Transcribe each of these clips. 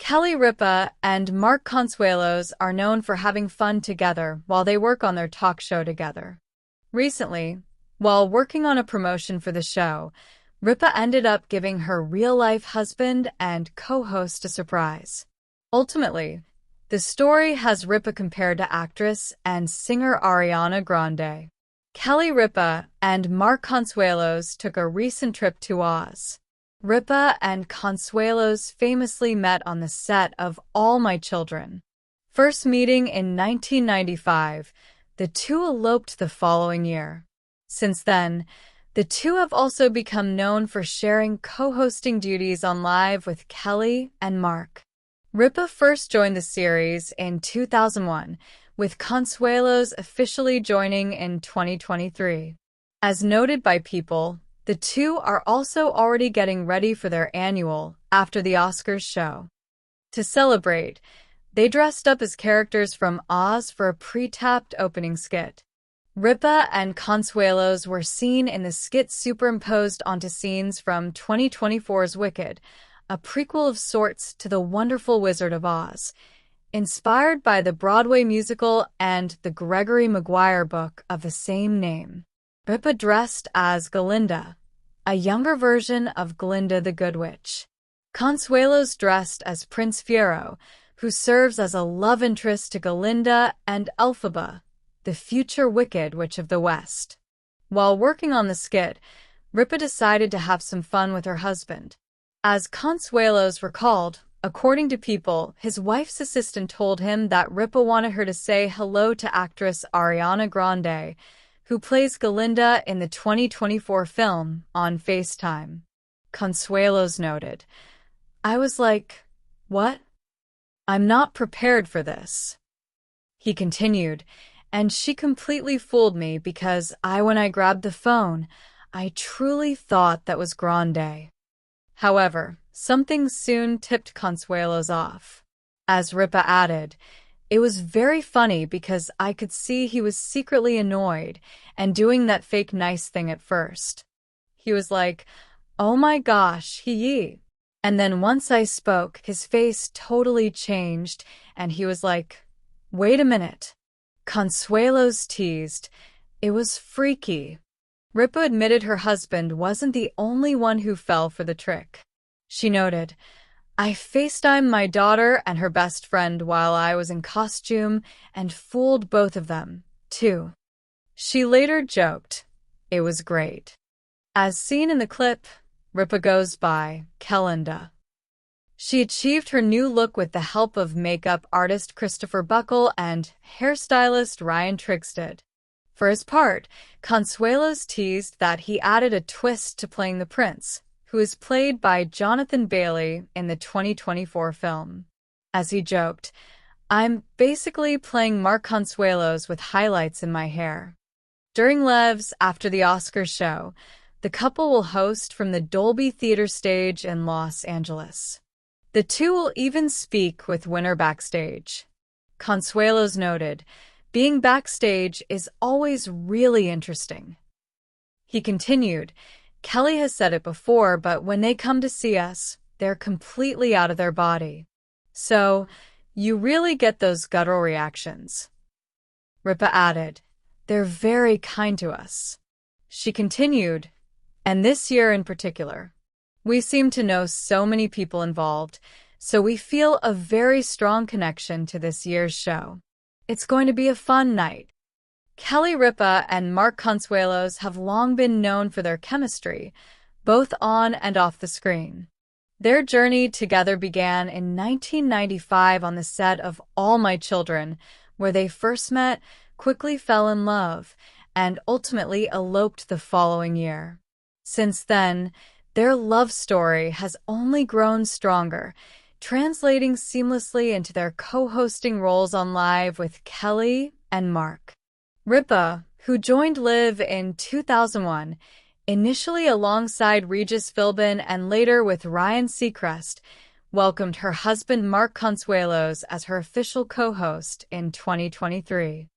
Ripa and Mark Consuelos are known for having fun together while they work on their talk show together. Recently, while working on a promotion for the show, Ripa ended up giving her real-life husband and co-host a surprise. Ultimately, the story has Ripa compared to actress and singer Ariana Grande. Ripa and Mark Consuelos took a recent trip to Oz. Ripa and Consuelos famously met on the set of All My Children. First meeting in 1995, the two eloped the following year. Since then, the two have also become known for sharing co-hosting duties on Live with Kelly and Mark. Ripa first joined the series in 2001, with Consuelos officially joining in 2023. As noted by People, the two are also already getting ready for their annual After the Oscars show. To celebrate, they dressed up as characters from Oz for a pre-tapped opening skit. Ripa and Consuelos were seen in the skit superimposed onto scenes from 2024's Wicked, a prequel of sorts to The Wonderful Wizard of Oz, inspired by the Broadway musical and the Gregory Maguire book of the same name. Ripa dressed as Galinda, a younger version of Glinda the Good Witch. Consuelos dressed as Prince Fiero, who serves as a love interest to Galinda and Elphaba, the future Wicked Witch of the West. While working on the skit, Ripa decided to have some fun with her husband. As Consuelos recalled, according to People, his wife's assistant told him that Ripa wanted her to say hello to actress Ariana Grande, who plays Galinda in the 2024 film, on FaceTime. Consuelos noted, "I was like, what? I'm not prepared for this." He continued, "And she completely fooled me because when I grabbed the phone, I truly thought that was Grande." However, something soon tipped Consuelos off. As Ripa added, "It was very funny because I could see he was secretly annoyed and doing that fake nice thing at first. He was like, 'Oh my gosh, he." And then once I spoke, his face totally changed and he was like, "Wait a minute." Consuelos teased, "It was freaky." Ripa admitted her husband wasn't the only one who fell for the trick. She noted, "I FaceTimed my daughter and her best friend while I was in costume and fooled both of them, too." She later joked, "It was great." As seen in the clip, Ripa goes by Galinda. She achieved her new look with the help of makeup artist Christopher Buckle and hairstylist Ryan Trigstad. For his part, Consuelos teased that he added a twist to playing the prince, who is played by Jonathan Bailey in the 2024 film. As he joked, "I'm basically playing Mark Consuelos with highlights in my hair." During Lev's After the Oscars show, the couple will host from the Dolby Theater stage in Los Angeles. The two will even speak with winner backstage. Consuelos noted, "Being backstage is always really interesting." He continued, "Kelly has said it before, but when they come to see us, they're completely out of their body. So, you really get those guttural reactions." Ripa added, "They're very kind to us." She continued, "And this year in particular, we seem to know so many people involved, so we feel a very strong connection to this year's show. It's going to be a fun night." Ripa and Mark Consuelos have long been known for their chemistry, both on and off the screen. Their journey together began in 1995 on the set of All My Children, where they first met, quickly fell in love, and ultimately eloped the following year. Since then, their love story has only grown stronger, translating seamlessly into their co-hosting roles on Live with Kelly and Mark. Ripa, who joined Live in 2001, initially alongside Regis Philbin and later with Ryan Seacrest, welcomed her husband Mark Consuelos as her official co-host in 2023.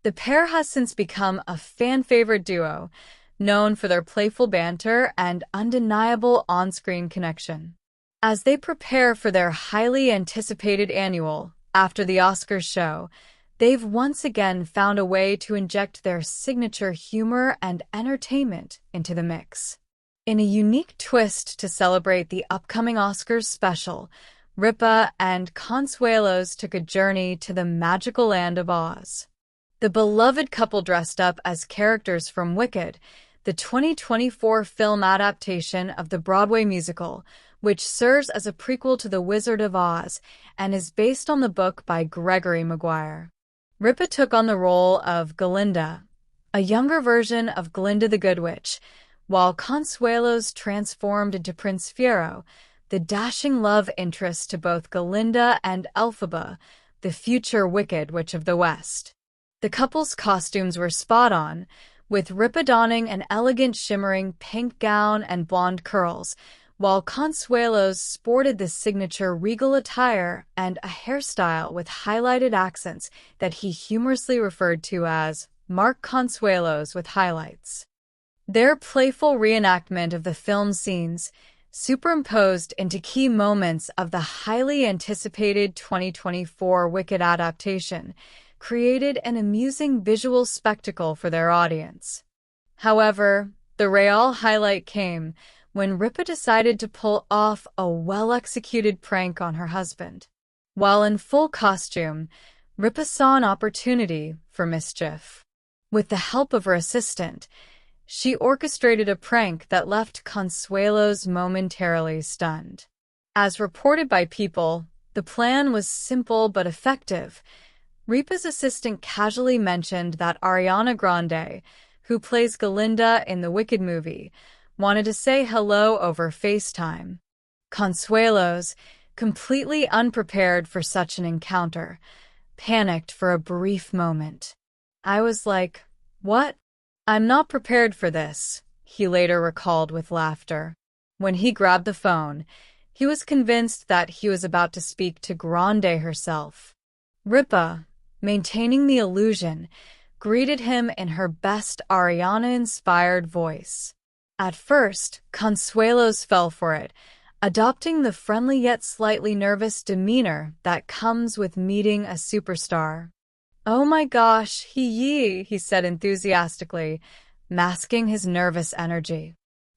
The pair has since become a fan-favorite duo, known for their playful banter and undeniable on-screen connection. As they prepare for their highly anticipated annual after the Oscars show, they've once again found a way to inject their signature humor and entertainment into the mix. In a unique twist to celebrate the upcoming Oscars special, Ripa and Consuelos took a journey to the magical land of Oz. The beloved couple dressed up as characters from Wicked, the 2024 film adaptation of the Broadway musical, which serves as a prequel to The Wizard of Oz and is based on the book by Gregory Maguire. Ripa took on the role of Glinda, a younger version of Glinda the Good Witch, while Consuelos transformed into Prince Fiero, the dashing love interest to both Glinda and Elphaba, the future Wicked Witch of the West. The couple's costumes were spot on, with Ripa donning an elegant shimmering pink gown and blonde curls, while Consuelos sported the signature regal attire and a hairstyle with highlighted accents that he humorously referred to as Mark Consuelos with highlights. Their playful reenactment of the film scenes, superimposed into key moments of the highly anticipated 2024 Wicked adaptation, created an amusing visual spectacle for their audience. However, the real highlight came when Ripa decided to pull off a well-executed prank on her husband. While in full costume, Ripa saw an opportunity for mischief. With the help of her assistant, she orchestrated a prank that left Consuelos momentarily stunned. As reported by People, the plan was simple but effective. Ripa's assistant casually mentioned that Ariana Grande, who plays Glinda in the Wicked movie, wanted to say hello over FaceTime. Consuelos, completely unprepared for such an encounter, panicked for a brief moment. "I was like, what? I'm not prepared for this," he later recalled with laughter. When he grabbed the phone, he was convinced that he was about to speak to Grande herself. Ripa, maintaining the illusion, greeted him in her best Ariana-inspired voice. At first, Consuelos fell for it, adopting the friendly yet slightly nervous demeanor that comes with meeting a superstar. "Oh my gosh, he said enthusiastically, masking his nervous energy.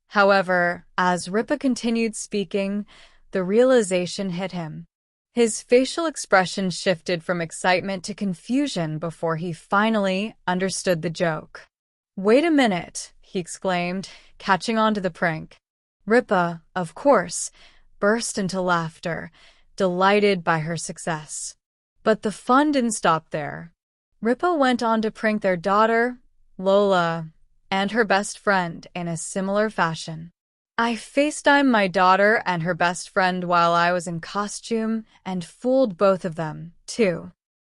However, as Ripa continued speaking, the realization hit him. His facial expression shifted from excitement to confusion before he finally understood the joke. "Wait a minute," he exclaimed, catching on to the prank. Ripa, of course, burst into laughter, delighted by her success. But the fun didn't stop there. Ripa went on to prank their daughter, Lola, and her best friend in a similar fashion. "I FaceTimed my daughter and her best friend while I was in costume and fooled both of them, too.